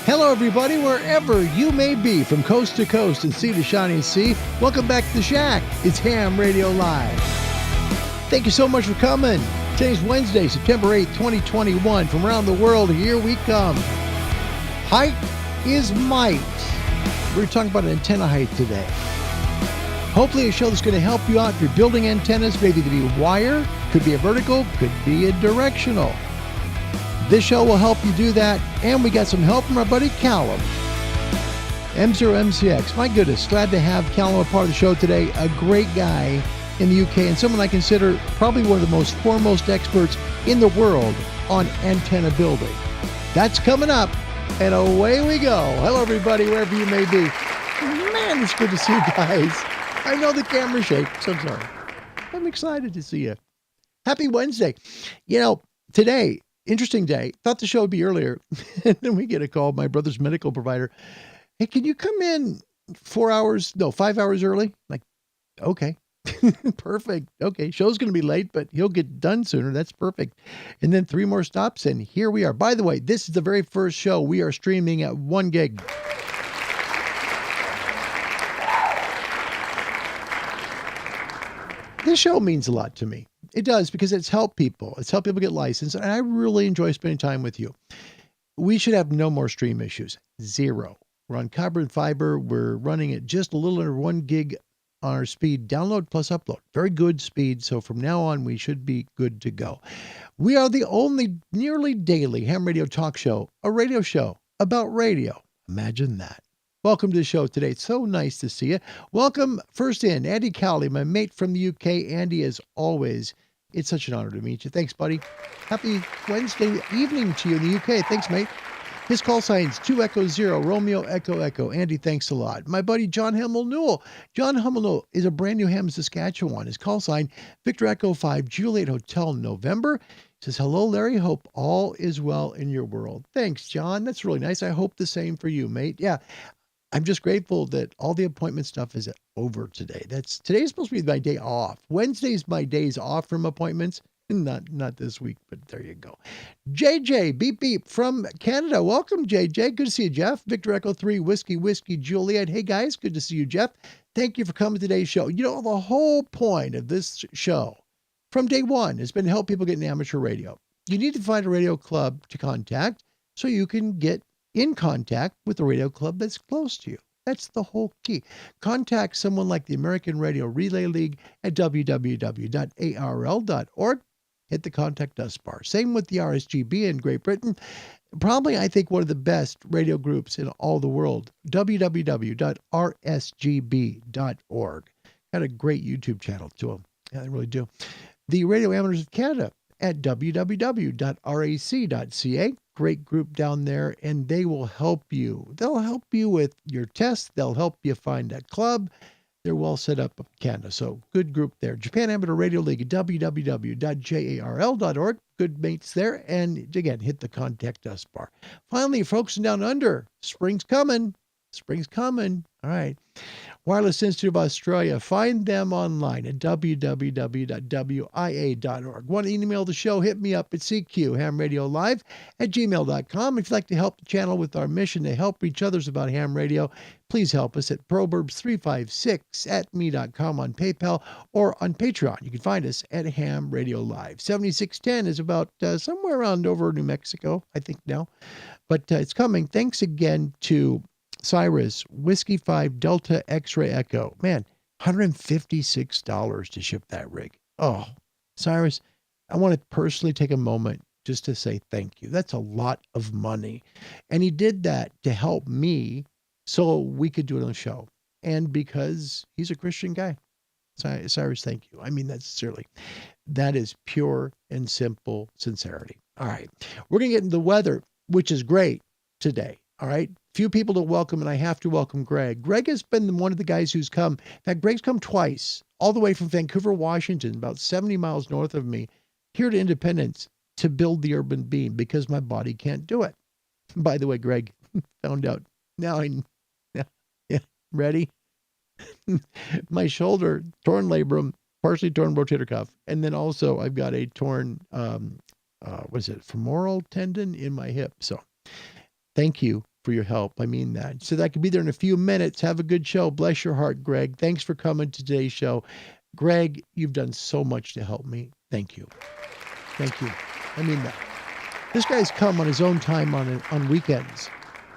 Hello, everybody, wherever you may be, from coast to coast and sea to shining sea. Welcome back to the Shack. It's Ham Radio Live. Thank you so much for coming. Today's Wednesday, September 8th, 2021. From around the world, here we come. Height is might. We're talking about antenna height today. Hopefully a show that's going to help you out if you're building antennas. Maybe to be wire, could be a vertical, could be a directional. This show will help you do that, and we got some help from our buddy Callum. M0MCX, my goodness, glad to have Callum a part of the show today. A great guy in the UK, and someone I consider probably one of the most foremost experts in the world on antenna building. That's coming up, and away we go. Hello, everybody, wherever you may be. Man, it's good to see you guys. I know the camera shakes, I'm sorry. I'm excited to see you. Happy Wednesday. You know, today, interesting day. Thought the show would be earlier. And then we get a call, my brother's medical provider. Hey, can you come in 5 hours early? Like, okay. Perfect. Okay. Show's going to be late, but he'll get done sooner. That's perfect. And then 3 more stops, and here we are. By the way, this is the very first show we are streaming at 1 gig. This show means a lot to me. It does, because it's helped people. It's helped people get licensed, and I really enjoy spending time with you. We should have no more stream issues. 0. We're on carbon fiber. We're running at just a little under 1 gig on our speed, download plus upload. Very good speed, so from now on, we should be good to go. We are the only nearly daily ham radio talk show, a radio show about radio. Imagine that. Welcome to the show today. It's so nice to see you. Welcome first in, Andy Cowley, my mate from the UK. Andy, as always, it's such an honor to meet you. Thanks, buddy. Happy Wednesday evening to you in the UK. Thanks, mate. His call sign's 2 Echo 0, Romeo Echo Echo. Andy, thanks a lot. My buddy John Hamill Newell. John Hamill Newell is a brand new ham, Saskatchewan. His call sign, Victor Echo 5, Juliet Hotel, November. He says, hello, Larry. Hope all is well in your world. Thanks, John. That's really nice. I hope the same for you, mate. Yeah. I'm just grateful that all the appointment stuff is over today. Today's supposed to be my day off. Wednesday's my days off from appointments. Not this week, but there you go. JJ, beep beep from Canada. Welcome, JJ. Good to see you, Jeff. Victor Echo 3, Whiskey, Juliet. Hey, guys, good to see you, Jeff. Thank you for coming to today's show. You know, the whole point of this show from day one has been to help people get in amateur radio. You need to find a radio club to contact so you can get in contact with the radio club that's close to you. That's the whole key. Contact someone like the American Radio Relay League at www.arl.org. Hit the contact us bar. Same with the RSGB in Great Britain. Probably, I think, one of the best radio groups in all the world. www.rsgb.org. Got a great YouTube channel to them. Yeah, they really do. The Radio Amateurs of Canada at www.rac.ca. Great group down there, and they will help you. They'll help you with your test. They'll help you find a club. They're well set up in Canada, so good group there. Japan Amateur Radio League at www.jarl.org. Good mates there, and again, hit the contact us bar. Finally, folks down under, spring's coming. Spring's coming. All right. Wireless Institute of Australia. Find them online at www.wia.org. Want to email the show? Hit me up at cqhamradiolive@gmail.com. If you'd like to help the channel with our mission to help each other's about ham radio, please help us at proverbs356@me.com on PayPal or on Patreon. You can find us at Ham Radio Live. 7610 is about somewhere around over New Mexico, I think now. But it's coming. Thanks again to Cyrus, Whiskey 5, Delta X-Ray Echo. Man, $156 to ship that rig. Oh, Cyrus, I want to personally take a moment just to say thank you. That's a lot of money. And he did that to help me so we could do it on the show. And because he's a Christian guy. Cyrus, thank you. I mean that sincerely. That is pure and simple sincerity. All right. We're going to get into the weather, which is great today. All right. Few people to welcome, and I have to welcome Greg. Greg has been one of the guys who's come. In fact, Greg's come twice, all the way from Vancouver, Washington, about 70 miles north of me, here to Independence to build the urban beam because my body can't do it. By the way, Greg, found out. Now yeah, ready? My shoulder, torn labrum, partially torn rotator cuff, and then also I've got a torn what is it, femoral tendon in my hip. So thank you for your help. I mean that. So that could be there in a few minutes. Have a good show. Bless your heart, Greg. Thanks for coming to today's show. Greg, you've done so much to help me. Thank you. Thank you. I mean that. This guy's come on his own time on weekends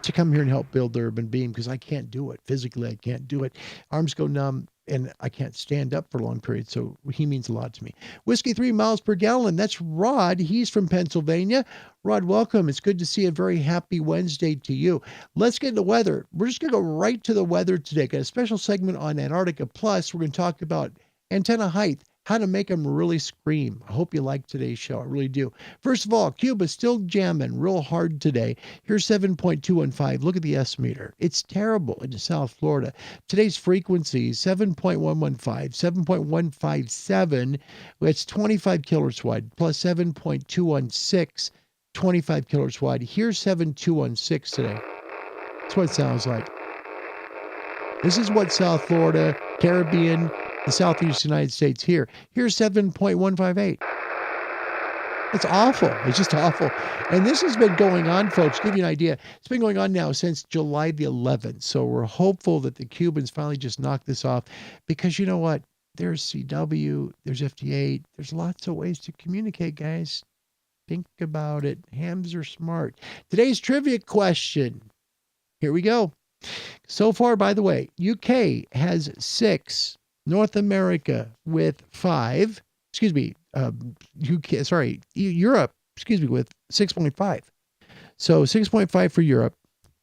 to come here and help build the Urban Beam because I can't do it. Physically, I can't do it. Arms go numb and I can't stand up for long periods. So he means a lot to me. Whiskey 3 miles per gallon. That's Rod. He's from Pennsylvania. Rod, welcome. It's good to see a very happy Wednesday to you. Let's get into weather. We're just going to go right to the weather today. Got a special segment on Antarctica. Plus, we're going to talk about antenna height, how to make them really scream. I hope you like today's show. I really do. First of all, Cuba's still jamming real hard today. Here's 7.215. Look at the S meter. It's terrible in South Florida. Today's frequency, 7.115, 7.157. It's 25 kilohertz wide, plus 7.216, 25 kilohertz wide. Here's 7.216 today. That's what it sounds like. This is what South Florida, Caribbean, the Southeast United States here. Here's 7.158. It's awful. It's just awful. And this has been going on, folks. To give you an idea, it's been going on now since July the 11th. So we're hopeful that the Cubans finally just knock this off because you know what? There's CW, there's 58. There's lots of ways to communicate, guys. Think about it. Hams are smart. Today's trivia question. Here we go. So far, by the way, UK has 6. North America with 5, Europe, with 6.5. So 6.5 for Europe.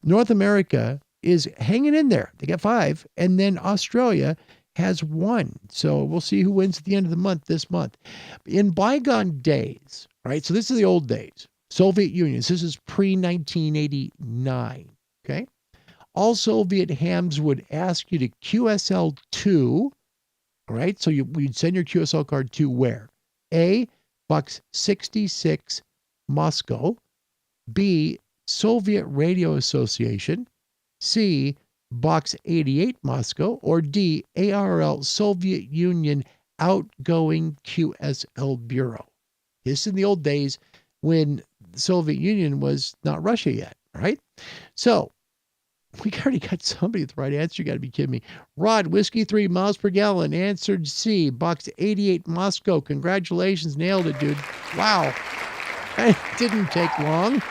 North America is hanging in there. They got 5. And then Australia has 1. So we'll see who wins at the end of the month this month. In bygone days, right? So this is the old days. Soviet Union. This is pre-1989. Okay. All Soviet hams would ask you to QSL 2. All right, so we'd send your QSL card to where? A, Box 66, Moscow. B, Soviet Radio Association. C, Box 88, Moscow. Or D, ARL, Soviet Union Outgoing QSL Bureau. This is in the old days when the Soviet Union was not Russia yet, right? So, we already got somebody with the right answer. You got to be kidding me. Rod, Whiskey 3 miles per gallon, answered C. Box 88, Moscow. Congratulations. Nailed it, dude. Wow. It didn't take long.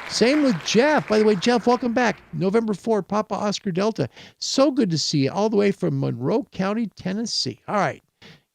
Same with Jeff. By the way, Jeff, welcome back. November 4, Papa Oscar Delta. So good to see you all the way from Monroe County, Tennessee. All right.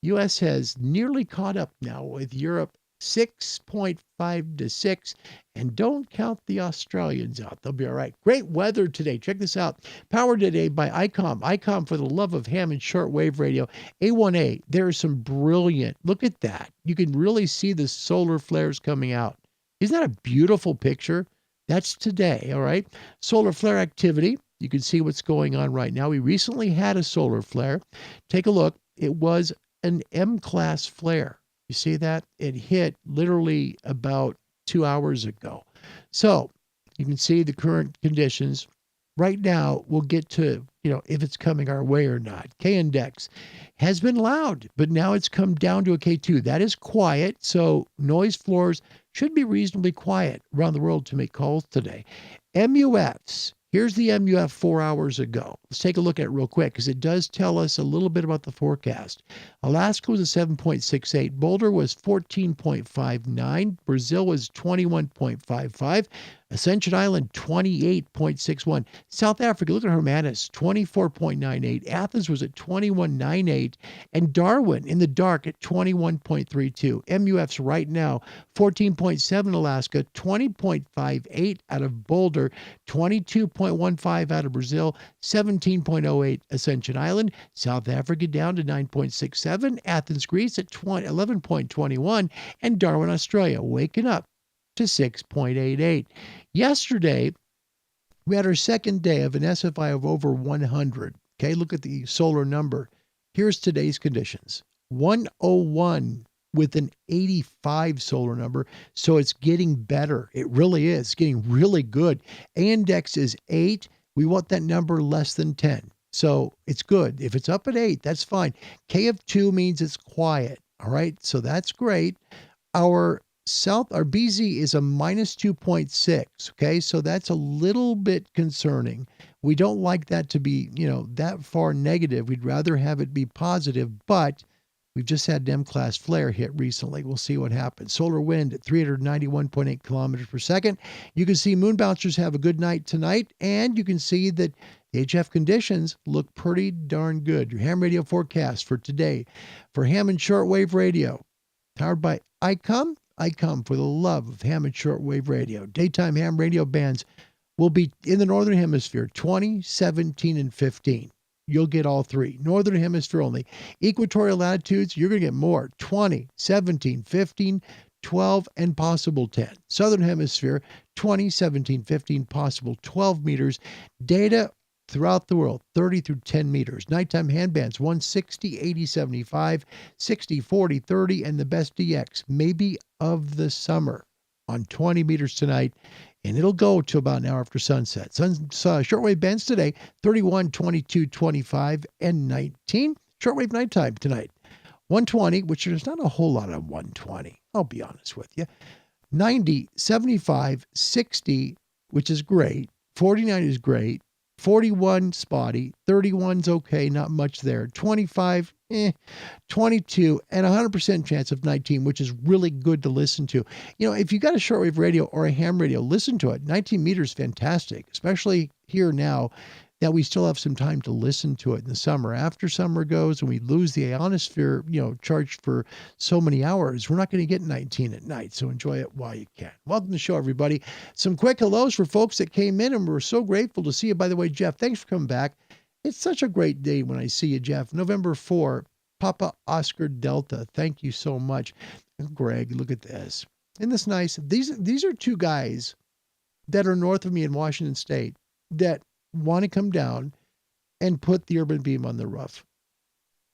U.S. has nearly caught up now with Europe. 6.5 to 6. And don't count the Australians out. They'll be all right. Great weather today. Check this out. Powered today by ICOM. ICOM for the love of ham and shortwave radio. A1A. There is some brilliant. Look at that. You can really see the solar flares coming out. Isn't that a beautiful picture? That's today, all right? Solar flare activity. You can see what's going on right now. We recently had a solar flare. Take a look. It was an M-class flare. You see that? It hit literally about 2 hours ago. So you can see the current conditions. Right now, we'll get to, if it's coming our way or not. K-index has been loud, but now it's come down to a K2. That is quiet, so noise floors should be reasonably quiet around the world to make calls today. MUFs. Here's the MUF 4 hours ago. Let's take a look at it real quick because it does tell us a little bit about the forecast. Alaska was a 7.68. Boulder was 14.59. Brazil was 21.55. Ascension Island, 28.61. South Africa, look at Hermanus, 24.98. Athens was at 21.98. And Darwin in the dark at 21.32. MUFs right now, 14.7 Alaska, 20.58 out of Boulder, 22.15 out of Brazil, 17.08 Ascension Island. South Africa down to 9.67. Athens, Greece at 11.21. And Darwin, Australia, waking up to 6.88. Yesterday, we had our second day of an SFI of over 100. Okay, look at the solar number. Here's today's conditions. 101 with an 85 solar number. So it's getting better. It really is. It's getting really good. A-index is 8. We want that number less than 10. So it's good. If it's up at 8, that's fine. K of 2 means it's quiet. All right. So that's great. Our South, our BZ is a minus 2.6. Okay. So that's a little bit concerning. We don't like that to be, that far negative. We'd rather have it be positive, but we've just had an M-class flare hit recently. We'll see what happens. Solar wind at 391.8 kilometers per second. You can see moon bouncers have a good night tonight, and you can see that HF conditions look pretty darn good. Your ham radio forecast for today for ham and shortwave radio, powered by ICOM. ICOM for the love of ham and shortwave radio. Daytime ham radio bands will be in the Northern Hemisphere 20, 17, and 15. You'll get all three. Northern Hemisphere only. Equatorial latitudes, you're going to get more. 20, 17, 15, 12, and possible 10. Southern Hemisphere, 20, 17, 15, possible 12 meters. Data throughout the world, 30 through 10 meters. Nighttime handbands, 160, 80, 75, 60, 40, 30, and the best DX, maybe of the summer, on 20 meters tonight. And it'll go to about an hour after sunset. Shortwave bands today, 31, 22, 25, and 19. Shortwave nighttime tonight, 120, which there's not a whole lot of 120. I'll be honest with you. 90, 75, 60, which is great. 49 is great. 41 spotty. 31's okay, not much there. 25, 22, and 100% chance of 19, which is really good to listen to. If you got a shortwave radio or a ham radio, listen to it. 19 meters, fantastic, especially here now that we still have some time to listen to it in the summer. After summer goes and we lose the ionosphere, charged for so many hours, we're not going to get 19 at night. So enjoy it while you can. Welcome to the show, everybody. Some quick hellos for folks that came in, and we're so grateful to see you. By the way, Jeff, thanks for coming back. It's such a great day when I see you, Jeff. November 4, Papa Oscar Delta. Thank you so much. Greg, look at this. Isn't this nice? These are two guys that are north of me in Washington State that want to come down and put the urban beam on the roof.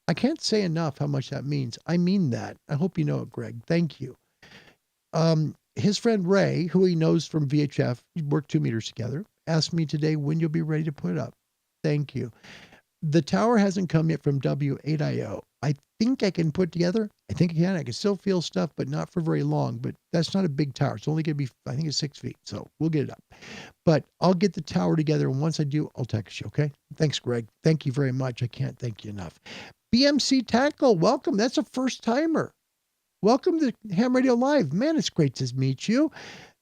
I can't say enough how much that means. I mean that. I hope you know it, Greg. Thank you. His friend Ray, who he knows from VHF, we worked 2 meters together, asked me today when you'll be ready to put it up. Thank you. The tower hasn't come yet from W8IO. I think I can put together. I think I can. I can still feel stuff, but not for very long. But that's not a big tower. It's only going to be, I think it's 6 feet. So we'll get it up. But I'll get the tower together. And once I do, I'll text you. Okay. Thanks, Greg. Thank you very much. I can't thank you enough. BMC Tackle, welcome. That's a first timer. Welcome to Ham Radio Live. Man, it's great to meet you.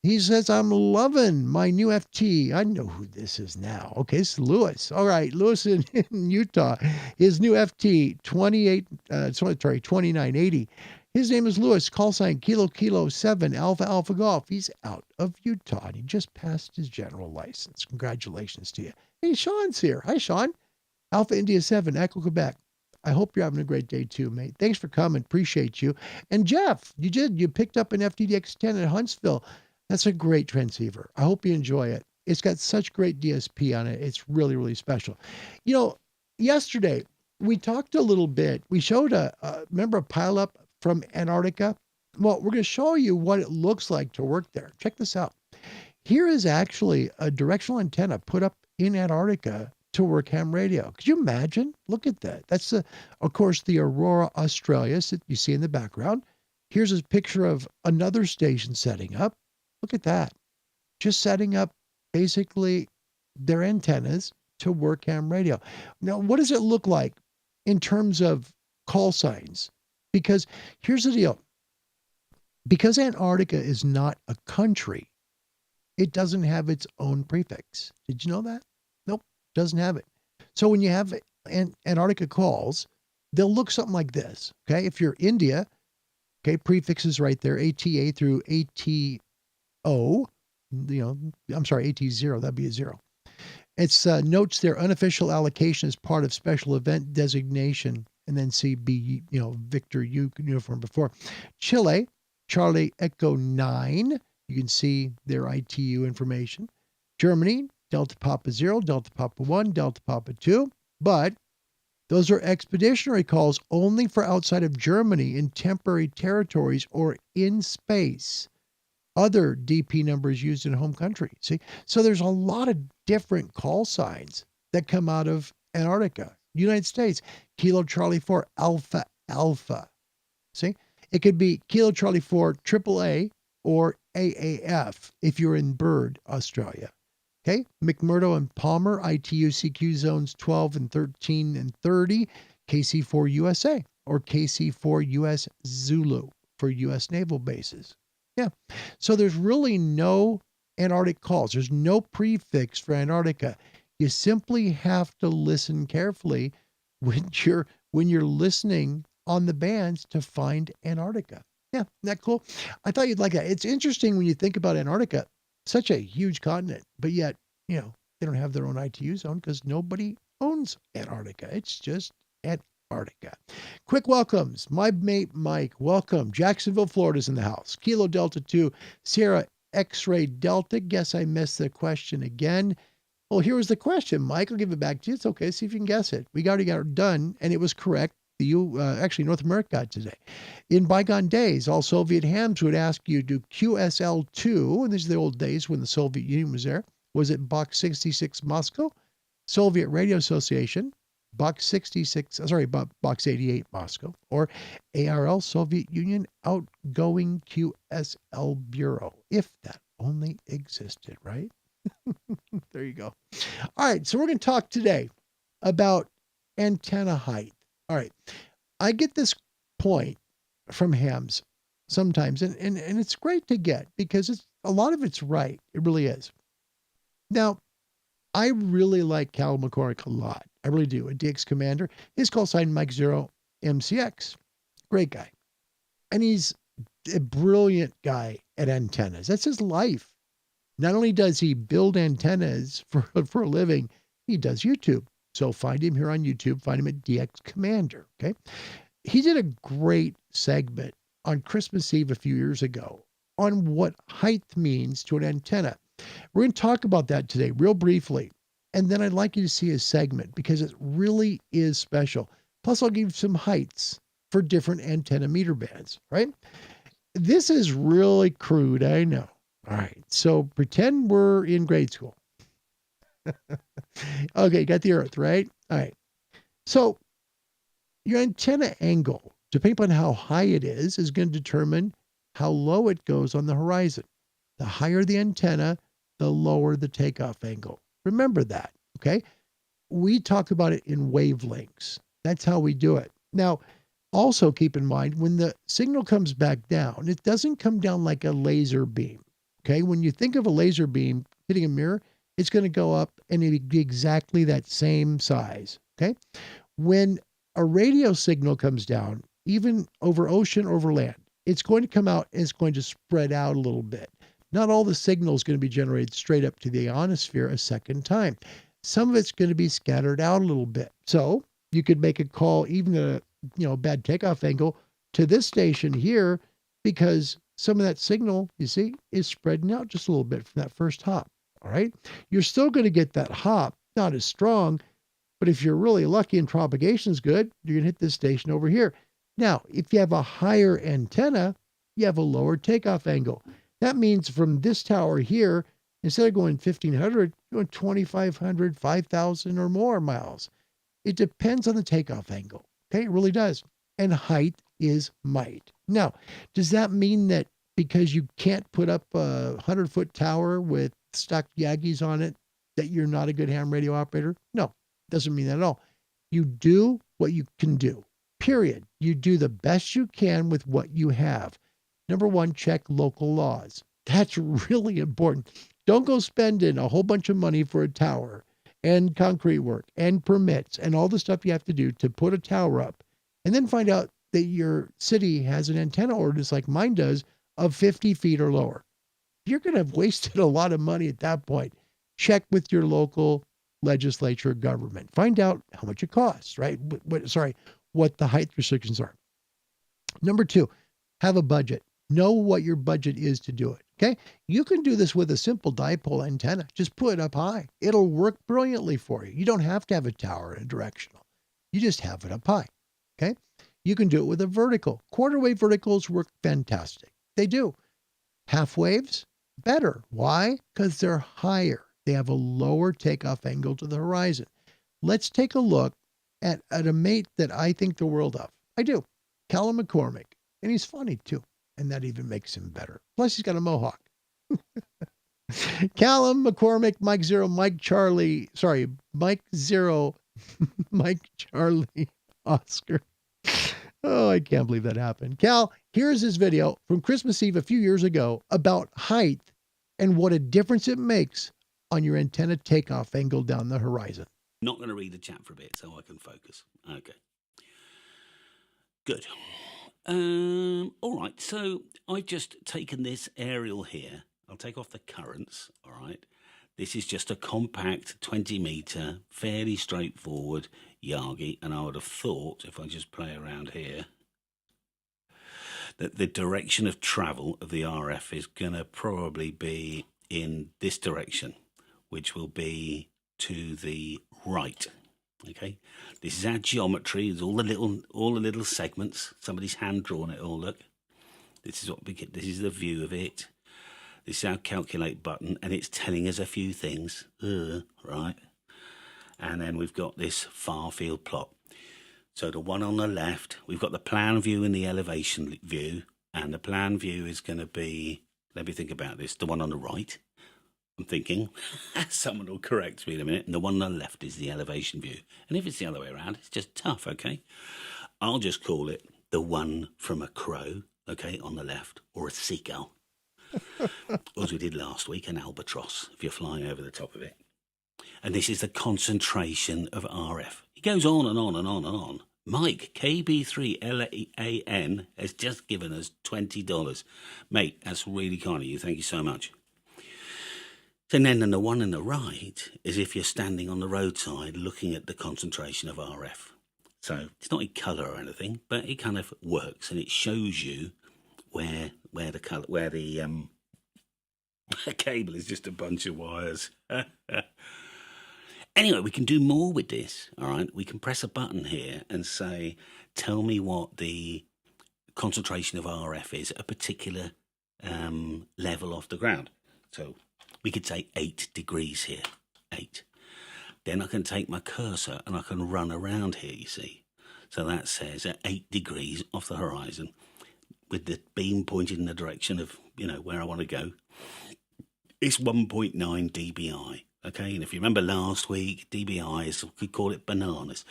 He says, I'm loving my new FT. I know who this is now. Okay, it's Lewis. All right, Lewis in Utah. His new FT, 2980. His name is Lewis, call sign Kilo 7, Alpha Golf. He's out of Utah, and he just passed his general license. Congratulations to you. Hey, Sean's here. Hi, Sean. Alpha India 7, Echo, Quebec. I hope you're having a great day too, mate. Thanks for coming. Appreciate you. And Jeff, you picked up an FTDX10 at Huntsville. That's a great transceiver. I hope you enjoy it. It's got such great DSP on it. It's really, really special. Yesterday we talked a little bit. We showed remember a pileup from Antarctica? Well, we're going to show you what it looks like to work there. Check this out. Here is actually a directional antenna put up in Antarctica to work ham radio. Could you imagine? Look at that. That's, of course, the Aurora Australis that you see in the background. Here's a picture of another station setting up. Look at that. Just setting up basically their antennas to work ham radio. Now, what does it look like in terms of call signs? Because here's the deal. Because Antarctica is not a country, it doesn't have its own prefix. Did you know that? Nope, doesn't have it. So when you have Antarctica calls, they'll look something like this. Okay, if you're India, okay, prefixes right there, ATA through ATO. AT0, that'd be a 0. It's notes their unofficial allocation as part of special event designation, and then CB, Victor U uniform before. Chile, Charlie Echo 9. You can see their ITU information. Germany, Delta Papa 0, Delta Papa 1, Delta Papa 2. But those are expeditionary calls only for outside of Germany in temporary territories or in space. Other DP numbers used in home country. See, so there's a lot of different call signs that come out of Antarctica. United States, Kilo Charlie 4 Alpha. See, it could be Kilo Charlie 4 AAA or AAF if you're in Bird, Australia. Okay, McMurdo and Palmer, ITU-CQ zones 12 and 13 and 30, KC4 USA, or KC4 US Zulu for US naval bases. Yeah, so there's really no Antarctic calls. There's no prefix for Antarctica. You simply have to listen carefully when you're listening on the bands to find Antarctica. Yeah, isn't that cool? I thought you'd like that. It's interesting when you think about Antarctica, such a huge continent, but yet, they don't have their own ITU zone because nobody owns Antarctica. It's just Antarctica. Quick welcomes. My mate Mike, welcome. Jacksonville, Florida's in the house. Kilo Delta 2, Sierra X-Ray Delta. Guess I missed the question again. Well, here was the question, Mike. I'll give it back to you. It's okay. See if you can guess it. We already got it done, and it was correct. Actually, North America got it today. In bygone days, all Soviet hams would ask you to QSL-2, and these are the old days when the Soviet Union was there. Was it Box 66 Moscow? Soviet Radio Association, Box 88 Moscow, or ARL Soviet Union Outgoing QSL Bureau, if that only existed, right? There you go. All right, so we're going to talk today about antenna height. All right, I get this point from hams sometimes, and it's great to get because a lot of it's right. It really is. Now, I really like Callum McCormick a lot. I really do. A DX commander. His call sign Mike Zero MCX. Great guy. And he's a brilliant guy at antennas. That's his life. Not only does he build antennas for a living, he does YouTube. So find him here on YouTube. Find him at DX Commander. Okay. He did a great segment on Christmas Eve a few years ago on what height means to an antenna. We're going to talk about that today real briefly. And then I'd like you to see his segment because it really is special. Plus, I'll give you some heights for different antenna meter bands, right? This is really crude, I know. All right, so pretend we're in grade school. Okay, got the Earth, right? All right. So your antenna angle, depending on how high it is going to determine how low it goes on the horizon. The higher the antenna, the lower the takeoff angle. Remember that, okay? We talk about it in wavelengths. That's how we do it. Now, also keep in mind, when the signal comes back down, it doesn't come down like a laser beam, okay? When you think of a laser beam hitting a mirror, it's going to go up and it'll be exactly that same size, okay? When a radio signal comes down, even over ocean, over land, it's going to come out and it's going to spread out a little bit. Not all the signal is going to be generated straight up to the ionosphere a second time. Some of it's going to be scattered out a little bit. So you could make a call, even at a bad takeoff angle, to this station here because some of that signal, you see, is spreading out just a little bit from that first hop. All right. You're still going to get that hop, not as strong, but if you're really lucky and propagation is good, you're going to hit this station over here. Now, if you have a higher antenna, you have a lower takeoff angle. That means from this tower here, instead of going 1,500, you're going 2,500, 5,000 or more miles. It depends on the takeoff angle. Okay, it really does. And height is might. Now, does that mean that because you can't put up a 100-foot tower with stuck Yagis on it, that you're not a good ham radio operator? No, doesn't mean that at all. You do what you can do, period. You do the best you can with what you have. Number one, check local laws. That's really important. Don't go spending a whole bunch of money for a tower and concrete work and permits and all the stuff you have to do to put a tower up and then find out that your city has an antenna ordinance like mine does of 50 feet or lower. You're going to have wasted a lot of money at that point. Check with your local legislature, government. Find out how much it costs, right? What the height restrictions are. Number two, have a budget. Know what your budget is to do it, okay? You can do this with a simple dipole antenna. Just put it up high. It'll work brilliantly for you. You don't have to have a tower and a directional. You just have it up high, okay? You can do it with a vertical. Quarter wave verticals work fantastic. They do. Half waves, better. Why? Because they're higher. They have a lower takeoff angle to the horizon. Let's take a look at a mate that I think the world of. I do. Callum McCormick. And he's funny too. And that even makes him better. Plus, he's got a mohawk. Callum, McCormick, Mike Zero, Mike Zero, Mike Charlie, Oscar. Oh, I can't believe that happened. Cal, here's his video from Christmas Eve a few years ago about height and what a difference it makes on your antenna takeoff angle down the horizon. Not going to read the chat for a bit so I can focus. Okay. Good. All right, so I've just taken this aerial here. I'll take off the currents, all right? This is just a compact 20-meter, fairly straightforward Yagi, and I would have thought, if I just play around here, that the direction of travel of the RF is going to probably be in this direction, which will be to the right. Okay, this is our geometry. There's all the little segments. Somebody's hand drawn it all. Look, this is this is the view of it. This is our calculate button, and it's telling us a few things, right? And then we've got this far field plot. So the one on the left, we've got the plan view and the elevation view, and the plan view is going to be. Let me think about this. The one on the right. I'm thinking, someone will correct me in a minute, and the one on the left is the elevation view. And if it's the other way around, it's just tough, okay? I'll just call it the one from a crow, okay, on the left, or a seagull. As we did last week, an albatross, if you're flying over the top of it. And this is the concentration of RF. It goes on and on and on and on. Mike, KB3LAN, has just given us $20. Mate, that's really kind of you. Thank you so much. And then the one on the right is if you're standing on the roadside looking at the concentration of RF. So it's not in colour or anything, but it kind of works, and it shows you where the cable is just a bunch of wires. Anyway, we can do more with this, all right? We can press a button here and say, tell me what the concentration of RF is at a particular level off the ground. So we could say 8 degrees here, 8. Then I can take my cursor and I can run around here, you see. So that says at 8 degrees off the horizon, with the beam pointed in the direction of, where I want to go, it's 1.9 dBi, okay? And if you remember last week, dBi is, we could call it bananas.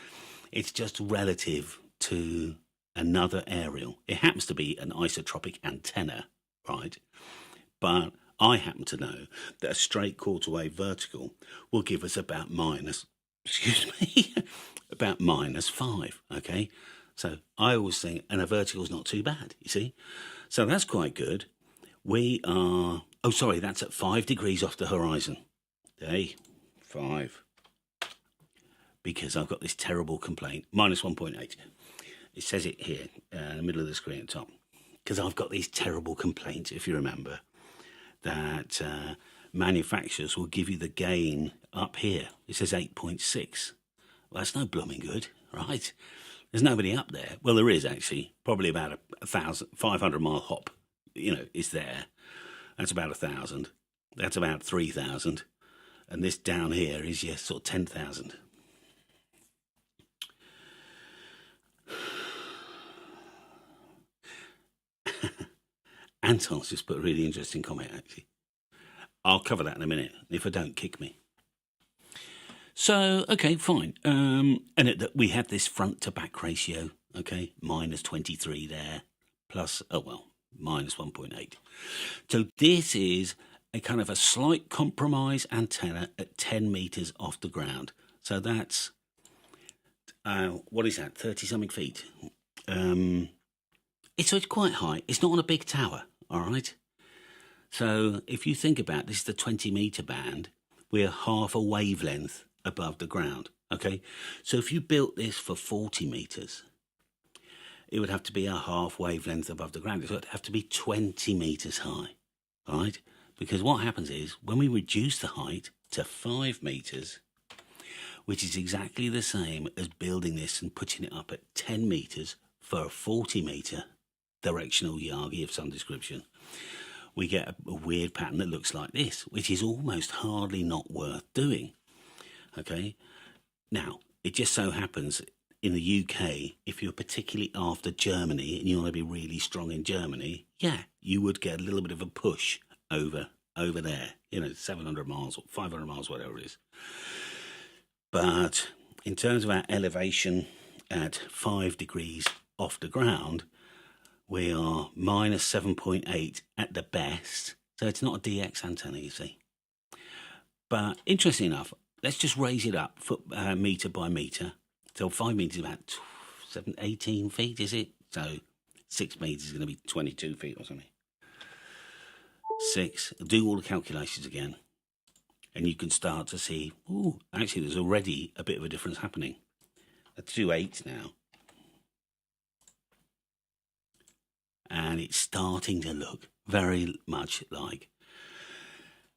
It's just relative to another aerial. It happens to be an isotropic antenna, right? But I happen to know that a straight quarter wave vertical will give us about about -5, okay? So I always think, and a vertical's not too bad, you see? So that's quite good. We are, that's at 5 degrees off the horizon. Hey, 5. Because I've got this terrible complaint, -1.8. It says it here, in the middle of the screen at the top. Because I've got these terrible complaints, if you remember, that manufacturers will give you the gain up here. It says 8.6. Well, that's no blooming good, right? There's nobody up there. Well, there is actually. Probably about 500-mile hop, is there. That's about 1,000. That's about 3,000. And this down here is, sort of 10,000. Anton's just put a really interesting comment, actually. I'll cover that in a minute, if I don't kick me. So, okay, fine. And we have this front to back ratio, okay? -23 there, plus, -1.8. So this is a kind of a slight compromise antenna at 10 meters off the ground. So that's, what is that, 30-something feet? It's quite high. It's not on a big tower, all right? So if you think about this, the 20-meter band, we're half a wavelength above the ground, okay? So if you built this for 40 meters, it would have to be a half wavelength above the ground. It would have to be 20 meters high, all right? Because what happens is, when we reduce the height to 5 meters, which is exactly the same as building this and putting it up at 10 meters for a 40-meter directional Yagi of some description, we get a weird pattern that looks like this, which is almost hardly not worth doing. Okay? Now, it just so happens in the UK, if you're particularly after Germany and you want to be really strong in Germany, yeah, you would get a little bit of a push over there, 700 miles or 500 miles, whatever it is. But in terms of our elevation at 5 degrees off the ground, we are minus 7.8 at the best. So it's not a DX antenna, you see. But interesting enough, let's just raise it up meter by meter. So 5 meters is about 18 feet, is it? So 6 meters is going to be 22 feet or something. 6. Do all the calculations again. And you can start to see, actually there's already a bit of a difference happening. Let's do 8 now. And it's starting to look very much like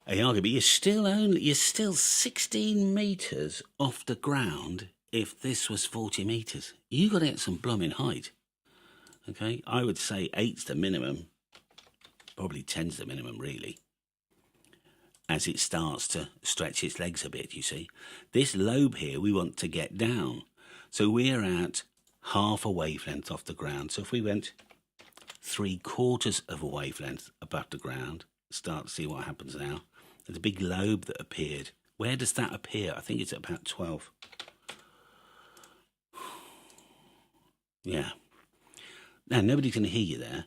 a Yaga, but you're still 16 meters off the ground. If this was 40 meters, you got to get some blooming height. Okay, I would say 8's the minimum, probably 10's the minimum, really. As it starts to stretch its legs a bit, you see. This lobe here, we want to get down. So we're at half a wavelength off the ground. So if we went 3/4 of a wavelength above the ground, start to see what happens now. There's a big lobe that appeared. Where does that appear? I think it's at about 12. Yeah. Now, nobody's going to hear you there.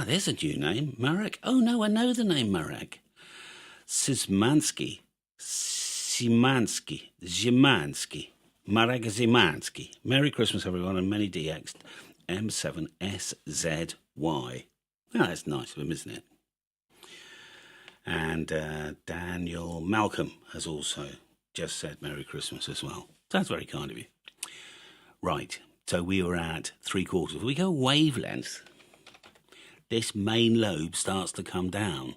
There's a new name. Marek. Oh, no, I know the name Marek. Szymanski. Marek Szymanski. Merry Christmas, everyone, and many DX. M7SZY. That's nice of him, isn't it? And Daniel Malcolm has also just said Merry Christmas as well. That's very kind of you. Right, so we were at 3/4. If we go wavelength, this main lobe starts to come down.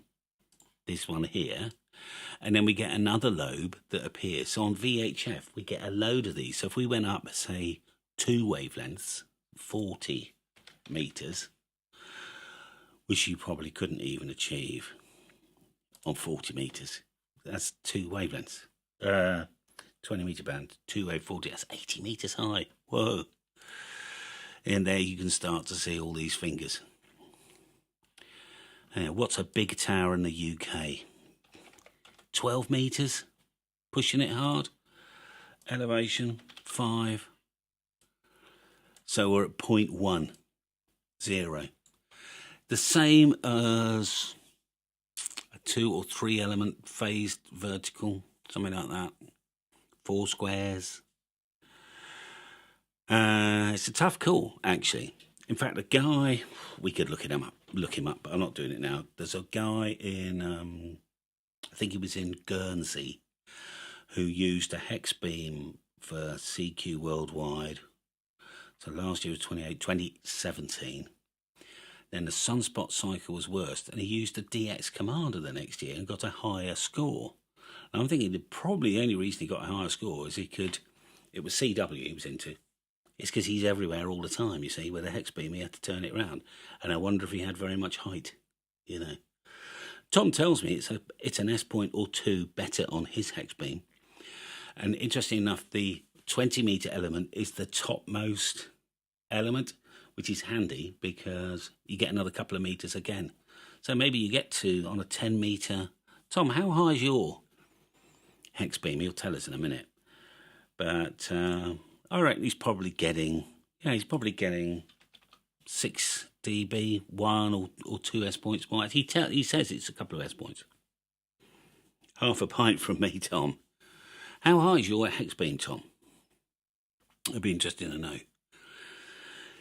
This one here. And then we get another lobe that appears. So on VHF, we get a load of these. So if we went up, say, 2 wavelengths, 40 meters, which you probably couldn't even achieve on 40 meters. That's 2 wavelengths. 20 meter band, 2 wave 40, that's 80 meters high. Whoa. And there you can start to see all these fingers. What's a big tower in the UK? 12 meters, pushing it hard. Elevation, 5. So we're at 0.10. The same as a 2 or 3 element phased vertical, something like that. 4 squares. It's a tough call, actually. In fact, a guy, we could look him up, but I'm not doing it now. There's a guy in, I think he was in Guernsey, who used a hex beam for CQ worldwide. So last year was 2017. Then the sunspot cycle was worst, and he used a DX Commander the next year and got a higher score. And I'm thinking probably the only reason he got a higher score is it was CW he was into. It's because he's everywhere all the time, you see. With a hex beam, he had to turn it round. And I wonder if he had very much height, Tom tells me it's an S point or 2 better on his hex beam. And interesting enough, the 20 meter element is the topmost element, which is handy because you get another couple of meters again. So maybe you get to, on a 10 meter... Tom, how high is your hex beam? He'll tell us in a minute. But I reckon he's probably getting 6 dB, 1 or 2 S points. He says it's a couple of S points. Half a pint from me, Tom. How high is your hex beam, Tom? It'd be interesting to know.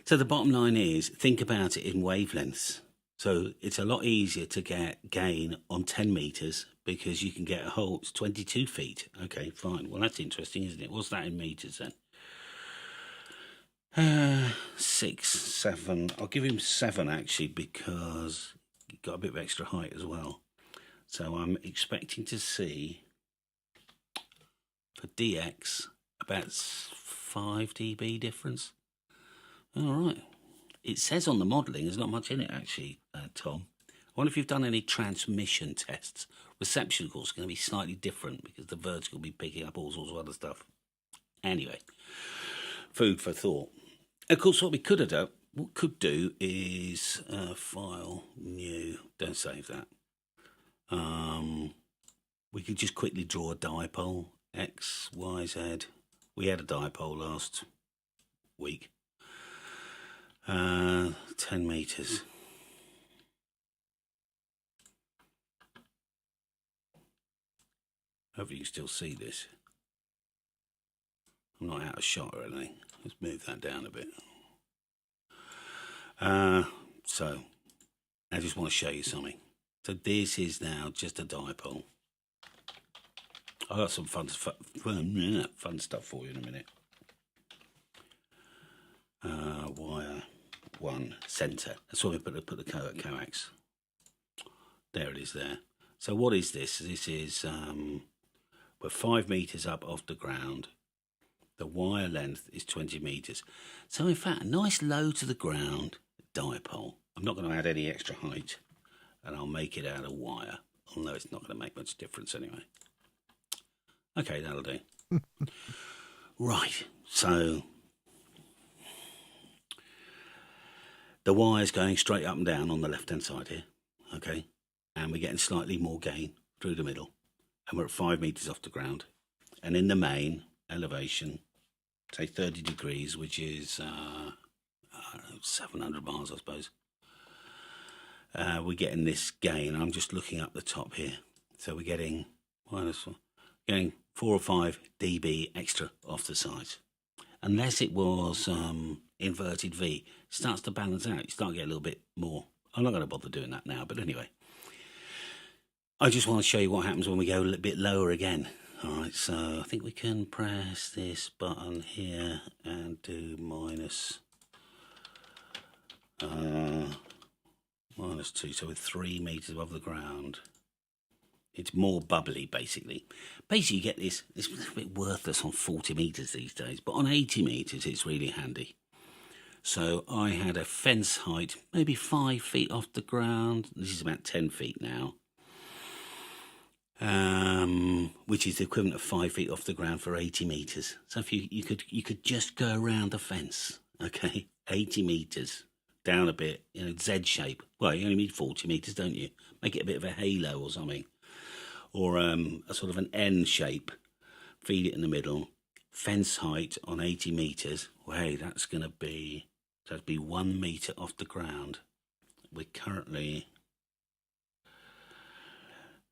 So the bottom line is, think about it in wavelengths. So it's a lot easier to get gain on 10 meters because you can get it's 22 feet. Okay, fine. Well, that's interesting, isn't it? What's that in meters then? 6, 7. I'll give him 7 actually because he got a bit of extra height as well. So I'm expecting to see for DX about 5 dB difference. All right. It says on the modelling there's not much in it actually, Tom. I wonder if you've done any transmission tests. Reception, of course, is going to be slightly different because the vertical will be picking up all sorts of other stuff. Anyway, food for thought. Of course, what we could do is file new. Don't save that. We could just quickly draw a dipole. X, Y, Z. We had a dipole last week. 10 meters. Hope you can still see this. I'm not out of shot or anything. Let's move that down a bit. So, I just want to show you something. So this is now just a dipole. I've got some fun stuff for you in a minute. Wire 1 center. That's why we put the coax. There it is there. So what is this? This is we're 5 meters up off the ground. The wire length is 20 meters. So in fact, a nice low to the ground dipole. I'm not going to add any extra height, and I'll make it out of wire. Although it's not going to make much difference anyway. Okay, that'll do. Right, so the wire's going straight up and down on the left-hand side here, okay? And we're getting slightly more gain through the middle. And we're at 5 meters off the ground. And in the main elevation, say 30 degrees, which is 700 miles, I suppose. We're getting this gain. I'm just looking up the top here. So we're getting 4 or 5 dB extra off the sides. Unless it was inverted V, it starts to balance out. You start to get a little bit more. I'm not going to bother doing that now, but anyway. I just want to show you what happens when we go a little bit lower again. All right, so I think we can press this button here and do minus 2. So we're 3 meters above the ground. It's more bubbly, basically. Basically, you get this. It's a bit worthless on 40 meters these days, but on 80 meters, it's really handy. So I had a fence height, maybe 5 feet off the ground. This is about 10 feet now. Which is the equivalent of 5 feet off the ground for 80 meters. So if you could just go around the fence, okay, 80 meters down a bit, Z shape. Well, you only need 40 meters, don't you? Make it a bit of a halo or something, or a sort of an N shape. Feed it in the middle. Fence height on 80 meters. Well, hey, that's going to be 1 meter off the ground. We're currently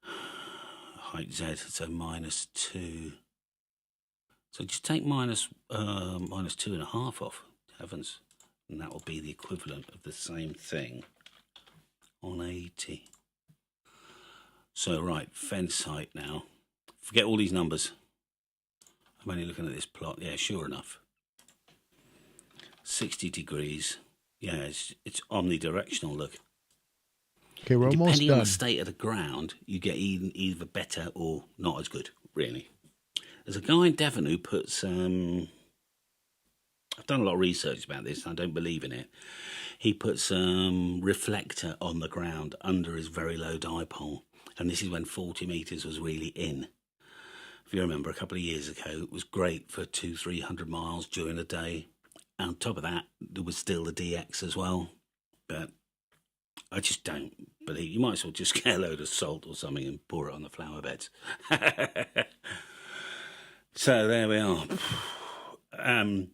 height Z, so minus 2. So just take minus 2.5 off, heavens, and that will be the equivalent of the same thing on 80. So right, fence height now. Forget all these numbers. I'm only looking at this plot. Yeah, sure enough. 60 degrees. Yeah, it's omnidirectional, look. Okay, we're almost done. Depending on the state of the ground, you get either better or not as good, really. There's a guy in Devon who puts... I've done a lot of research about this, and I don't believe in it. He puts reflector on the ground under his very low dipole. And this is when 40 meters was really in. If you remember, a couple of years ago, it was great for 200-300 miles during the day. And on top of that, there was still the DX as well. But I just don't believe. You might as well just get a load of salt or something and pour it on the flower beds. So there we are.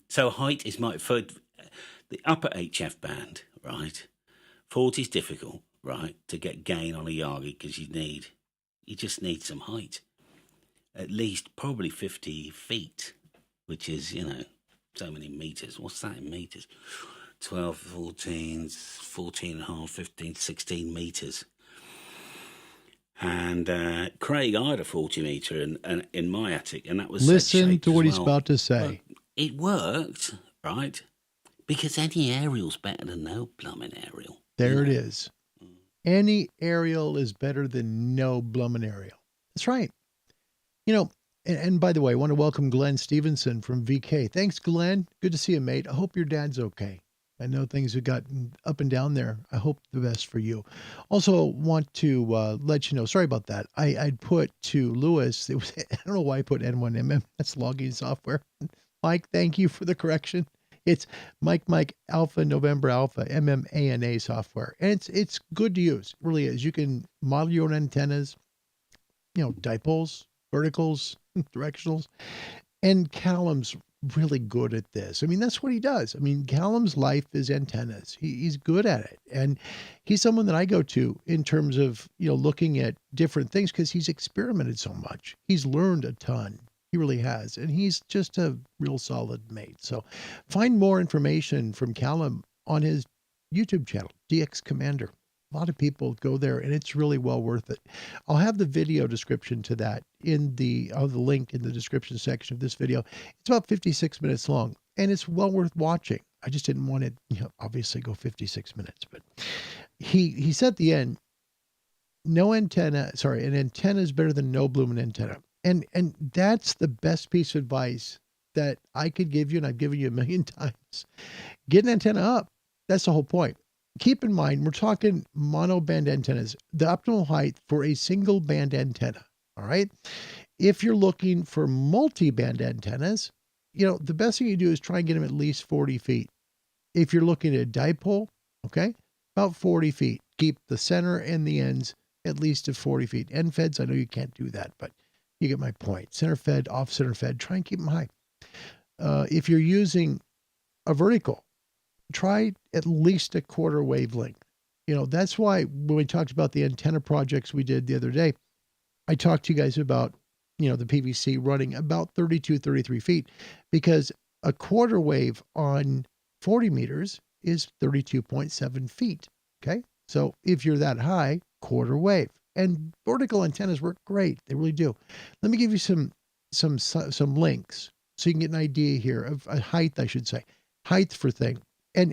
So height is for the upper HF band, right? 40 is difficult, right, to get gain on a Yagi because you just need some height. At least probably 50 feet, which is, so many meters. What's that in meters? 12, 14, 14 and a half, 15, 16 meters. And Craig, I had a 40 meter in my attic, and that was listen to what he's about to say. But it worked, right? Because any aerial's better than no blooming aerial. There it is. Any aerial is better than no blooming aerial. That's right. And by the way, I want to welcome Glenn Stevenson from VK. Thanks, Glenn. Good to see you, mate. I hope your dad's okay. I know things have gotten up and down there. I hope the best for you. Also want to let you know, sorry about that. I'd put to Lewis, I don't know why I put N1MM. That's logging software. Mike, thank you for the correction. It's Mike Alpha November Alpha MMANA software, and it's good to use. It really is. You can model your own antennas, dipoles, verticals, directionals, and Callum's really good at this. I mean, that's what he does. I mean, Callum's life is antennas. He's good at it, and he's someone that I go to in terms of looking at different things because he's experimented so much. He's learned a ton. He really has, and he's just a real solid mate. So, find more information from Callum on his YouTube channel, DX Commander. A lot of people go there, and it's really well worth it. I'll have the video description to that in the link in the description section of this video. It's about 56 minutes long, and it's well worth watching. I just didn't want it, obviously go 56 minutes. But he said at the end, an antenna is better than no blooming antenna. And that's the best piece of advice that I could give you, and I've given you a million times. Get an antenna up. That's the whole point. Keep in mind, we're talking monoband antennas, the optimal height for a single band antenna. All right. If you're looking for multi-band antennas, the best thing you do is try and get them at least 40 feet. If you're looking at a dipole, okay, about 40 feet. Keep the center and the ends at least at 40 feet. End feds, I know you can't do that, but you get my point. Center fed, off center fed, try and keep them high. If you're using a vertical, try at least a quarter wavelength. That's why when we talked about the antenna projects we did the other day, I talked to you guys about, the PVC running about 32, 33 feet, because a quarter wave on 40 meters is 32.7 feet. Okay. So if you're that high, quarter wave. And vertical antennas work great. They really do. Let me give you some links so you can get an idea here of a height, I should say. Height for thing. And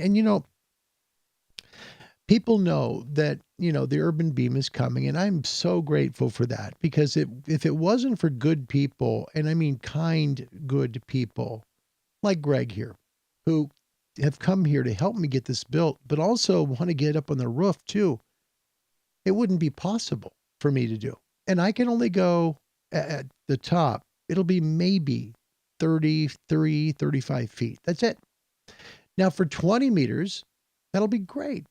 people know that, the urban beam is coming, and I'm so grateful for that, because if it wasn't for good people, and I mean kind, good people like Greg here, who have come here to help me get this built, but also want to get up on the roof too, it wouldn't be possible for me to do. And I can only go at the top. It'll be maybe 33, 35 feet. That's it. Now for 20 meters, that'll be great.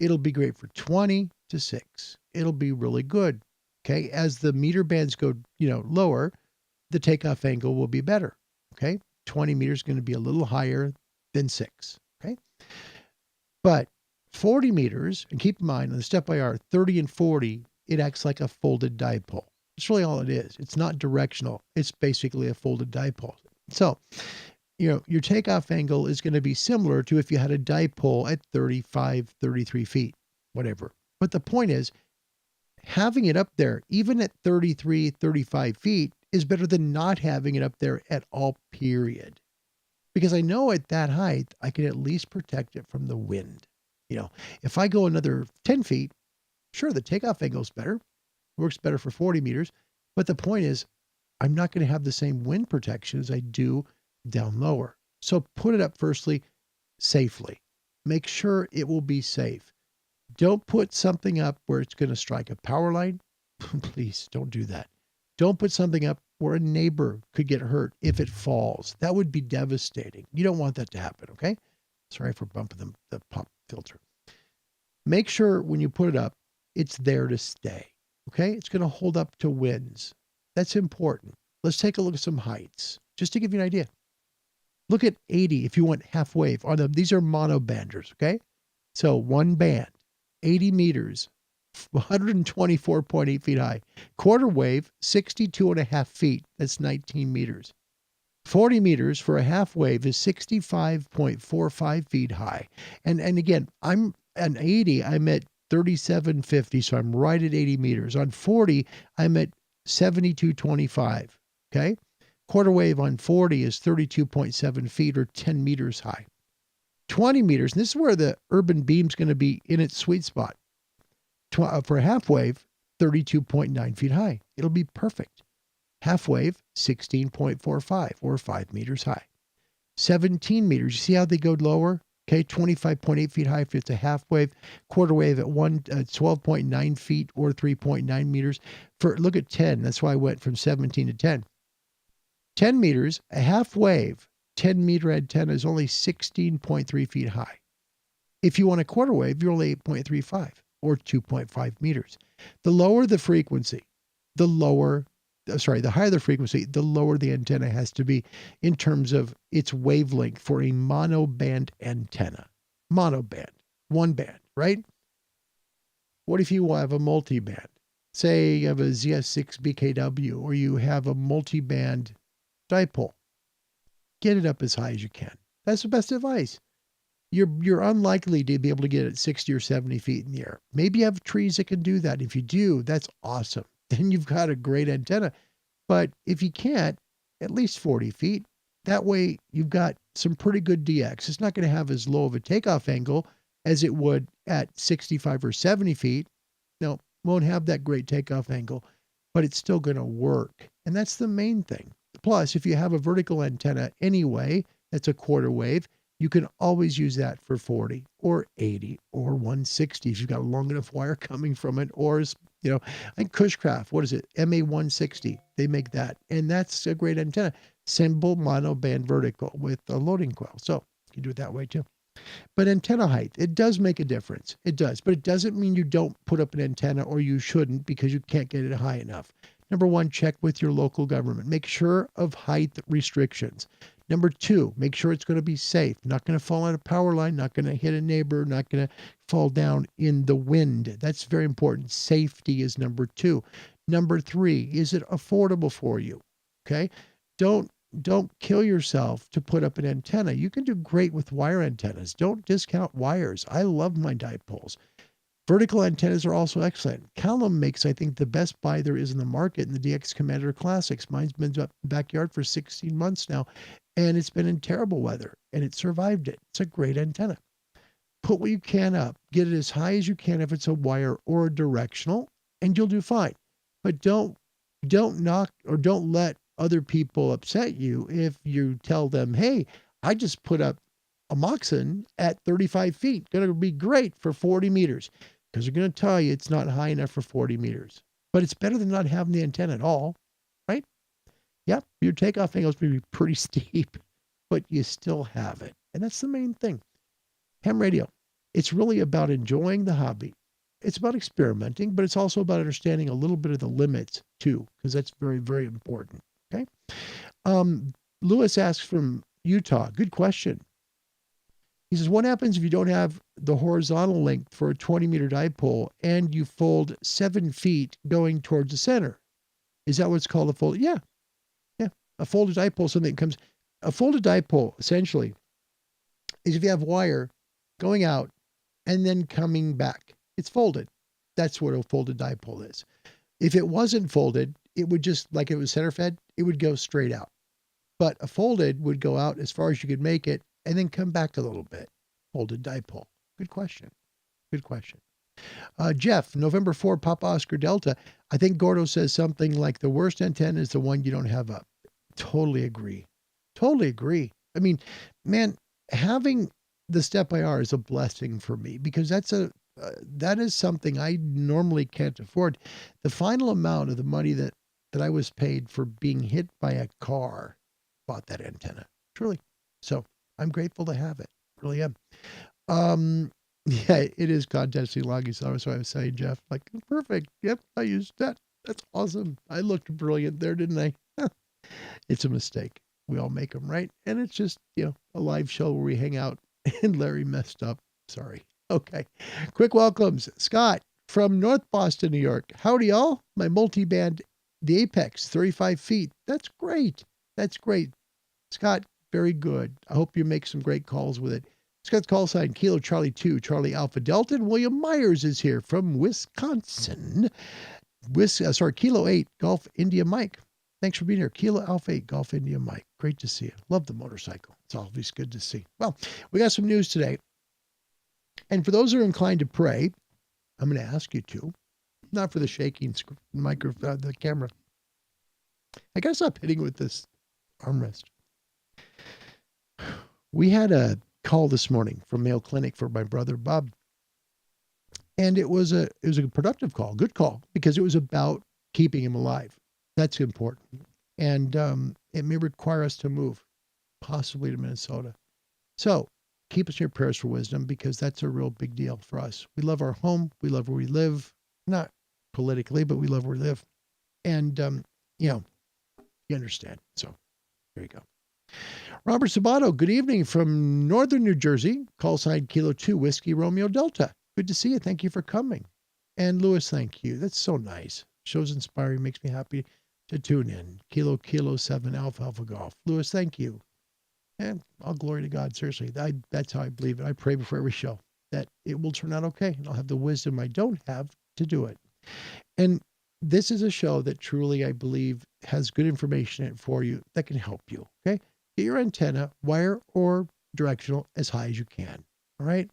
It'll be great for 20 to 6. It'll be really good. Okay. As the meter bands go, lower, the takeoff angle will be better. Okay. 20 meters is going to be a little higher than 6. Okay. But 40 meters, and keep in mind on the step IR, 30 and 40, it acts like a folded dipole. It's really all it is. It's not directional. It's basically a folded dipole. So, your takeoff angle is going to be similar to if you had a dipole at 35, 33 feet, whatever. But the point is, having it up there, even at 33, 35 feet, is better than not having it up there at all, period. Because I know at that height, I can at least protect it from the wind. If I go another 10 feet, sure, the takeoff angle is better. Works better for 40 meters. But the point is, I'm not going to have the same wind protection as I do down lower. So put it up firstly, safely. Make sure it will be safe. Don't put something up where it's going to strike a power line. Please don't do that. Don't put something up where a neighbor could get hurt if it falls. That would be devastating. You don't want that to happen, okay? Sorry for bumping the pop filter. Make sure when you put it up, it's there to stay, okay? It's going to hold up to winds. That's important. Let's take a look at some heights, just to give you an idea. Look at 80 if you want half wave. These are monobanders, okay? So one band, 80 meters, 124.8 feet high. Quarter wave, 62.5 feet. That's 19 meters. 40 meters for a half wave is 65.45 feet high. And again, I'm an 80, I'm at 3750, so I'm right at 80 meters. On 40, I'm at 7225, okay? Quarter wave on 40 is 32.7 feet or 10 meters high. 20 meters, and this is where the urban beam's going to be in its sweet spot. For a half wave, 32.9 feet high. It'll be perfect. Half wave, 16.45 or 5 meters high. 17 meters, you see how they go lower? Okay, 25.8 feet high if it's a half wave. Quarter wave at 12.9 feet or 3.9 meters. Look at 10, that's why I went from 17 to 10. 10 meters, a half wave, 10-meter antenna is only 16.3 feet high. If you want a quarter wave, you're only 8.35 or 2.5 meters. The lower the frequency, the higher the frequency, the lower the antenna has to be in terms of its wavelength for a monoband antenna. Monoband, one band, right? What if you have a multiband? Say you have a ZS6BKW or you have a multiband dipole. Get it up as high as you can. That's the best advice. You're unlikely to be able to get it 60 or 70 feet in the air. Maybe you have trees that can do that. If you do, that's awesome. Then you've got a great antenna. But if you can't, at least 40 feet. That way you've got some pretty good DX. It's not going to have as low of a takeoff angle as it would at 65 or 70 feet. No, won't have that great takeoff angle, but it's still going to work. And that's the main thing. Plus, if you have a vertical antenna anyway, that's a quarter wave, you can always use that for 40 or 80 or 160 if you've got a long enough wire coming from it. Or, I think Cushcraft, what is it? MA160, they make that. And that's a great antenna. Simple monoband vertical with a loading coil. So you can do it that way too. But antenna height, it does make a difference. It does. But it doesn't mean you don't put up an antenna, or you shouldn't because you can't get it high enough. Number one, check with your local government. Make sure of height restrictions. Number two, make sure it's going to be safe. Not going to fall on a power line, not going to hit a neighbor, not going to fall down in the wind. That's very important. Safety is number two. Number three, is it affordable for you? Okay. Don't kill yourself to put up an antenna. You can do great with wire antennas. Don't discount wires. I love my dipoles. Vertical antennas are also excellent. Callum makes, I think, the best buy there is in the market in the DX Commander Classics. Mine's been up in the backyard for 16 months now, and it's been in terrible weather, and it survived it. It's a great antenna. Put what you can up. Get it as high as you can if it's a wire or a directional, and you'll do fine. But don't knock or don't let other people upset you if you tell them, hey, I just put up a Moxon at 35 feet. Going to be great for 40 meters. Because they're going to tell you it's not high enough for 40 meters. But it's better than not having the antenna at all, right? Yep, your takeoff angle is going to be pretty steep, but you still have it. And that's the main thing. Ham radio, it's really about enjoying the hobby. It's about experimenting, but it's also about understanding a little bit of the limits too, because that's very, very important. Okay. Lewis asks from Utah, good question. He says, what happens if you don't have the horizontal length for a 20-meter dipole and you fold 7 feet going towards the center? Is that what's called a fold? Yeah. A folded dipole, a folded dipole, essentially, is if you have wire going out and then coming back. It's folded. That's what a folded dipole is. If it wasn't folded, it would just, like it was center fed, it would go straight out. But a folded would go out as far as you could make it and then come back a little bit. Folded dipole. Good question. Jeff, November 4, Papa Oscar Delta. I think Gordo says something like the worst antenna is the one you don't have up. Totally agree. I mean, man, having the Step IR is a blessing for me because that is something I normally can't afford. The final amount of the money that I was paid for being hit by a car bought that antenna. Truly. So I'm grateful to have it. Really am. Yeah, it is contesting loggy. So that's what I was saying, Jeff. Like, perfect. Yep, I used that. That's awesome. I looked brilliant there, didn't I? It's a mistake. We all make them, right? And it's just, a live show where we hang out and Larry messed up. Sorry. Okay. Quick welcomes. Scott from North Boston, New York. Howdy, y'all. My multi-band, the Apex, 35 feet. That's great. Scott, very good. I hope you make some great calls with it. Scott's call sign, Kilo Charlie 2, Charlie Alpha Delta. And William Myers is here from Wisconsin. Kilo 8, Golf India Mike. Thanks for being here. Kilo Alpha 8, Golf India Mike. Great to see you. Love the motorcycle. It's always good to see. Well, we got some news today. And for those who are inclined to pray, I'm going to ask you to. Not for the shaking microphone, the camera. I got to stop hitting with this armrest. We had a call this morning from Mayo Clinic for my brother Bob, and it was a productive call, good call, because it was about keeping him alive. That's important, and it may require us to move. possibly to Minnesota. So keep us in your prayers for wisdom, because that's a real big deal for us. We love our home. We love where we live. Not politically, but we love where we live. And, you understand. So there you go. Robert Sabato, good evening from northern New Jersey. Call sign Kilo 2 Whiskey Romeo Delta. Good to see you. Thank you for coming. And Lewis, thank you. That's so nice. Show's inspiring. Makes me happy to tune in. Kilo 7 Alpha Alpha Golf. Lewis, thank you. And all glory to God. Seriously, that's how I believe it. I pray before every show that it will turn out okay. And I'll have the wisdom I don't have to do it. And this is a show that truly, I believe, has good information in it for you that can help you. Okay. Get your antenna, wire or directional, as high as you can. All right.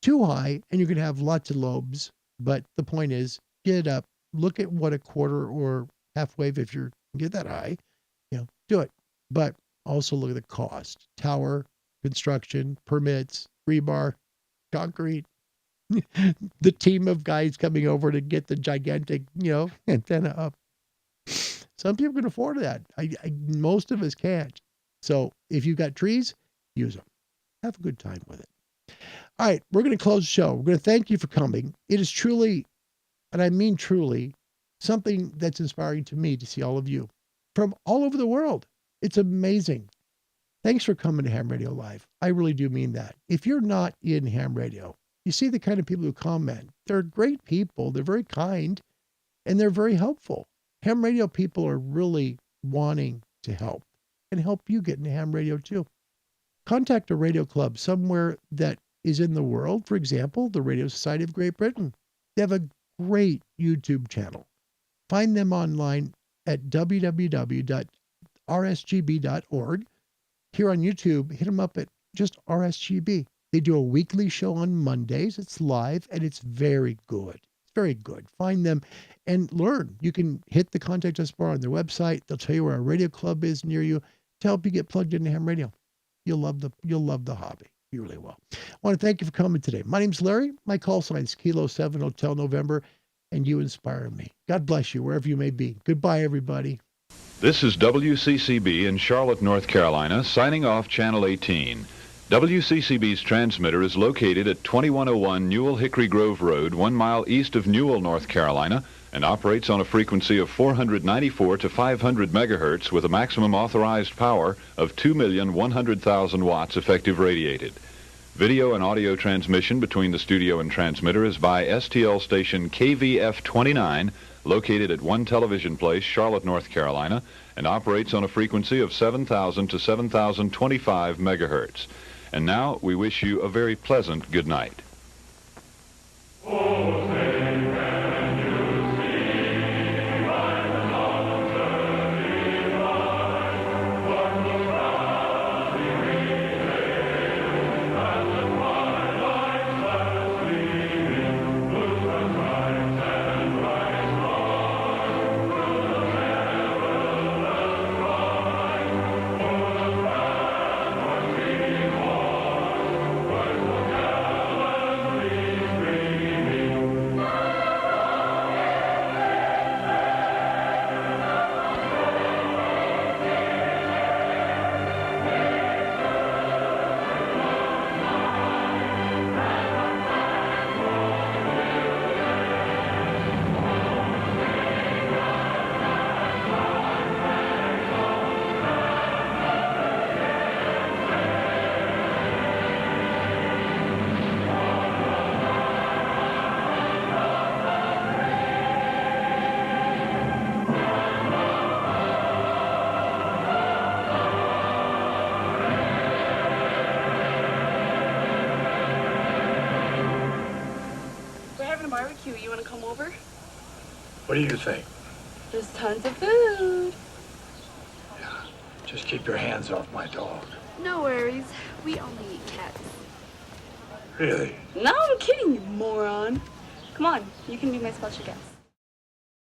Too high, and you can have lots of lobes. But the point is, get it up. Look at what a quarter or half wave, if you get that high, do it. But also look at the cost. Tower, construction, permits, rebar, concrete. The team of guys coming over to get the gigantic, antenna up. Some people can afford that. Most of us can't. So if you've got trees, use them. Have a good time with it. All right, we're going to close the show. We're going to thank you for coming. It is truly, and I mean truly, something that's inspiring to me to see all of you from all over the world. It's amazing. Thanks for coming to Ham Radio Live. I really do mean that. If you're not in ham radio, you see the kind of people who comment. They're great people. They're very kind, and they're very helpful. Ham radio people are really wanting to help and help you get into ham radio too. Contact a radio club somewhere that is in the world. For example, the Radio Society of Great Britain. They have a great YouTube channel. Find them online at www.rsgb.org. Here on YouTube, hit them up at just RSGB. They do a weekly show on Mondays. It's live, and it's very good. It's very good. Find them and learn. You can hit the contact us bar on their website. They'll tell you where a radio club is near you to help you get plugged into ham radio. You'll love the hobby. You really will. I want to thank you for coming today. My name's Larry. My call sign is Kilo 7 Hotel November, and you inspire me. God bless you wherever you may be. Goodbye, everybody. This is WCCB in Charlotte, North Carolina, signing off Channel 18. WCCB's transmitter is located at 2101 Newell Hickory Grove Road, 1 mile east of Newell, North Carolina, and operates on a frequency of 494 to 500 megahertz with a maximum authorized power of 2,100,000 watts effective radiated. Video and audio transmission between the studio and transmitter is by STL station KVF29, located at 1 Television Place, Charlotte, North Carolina, and operates on a frequency of 7,000 to 7,025 megahertz. And now we wish you a very pleasant good night. You want to come over? What do you think? There's tons of food. Yeah, just keep your hands off my dog. No worries. We only eat cats. Really? No, I'm kidding, you moron. Come on, you can be my special guest.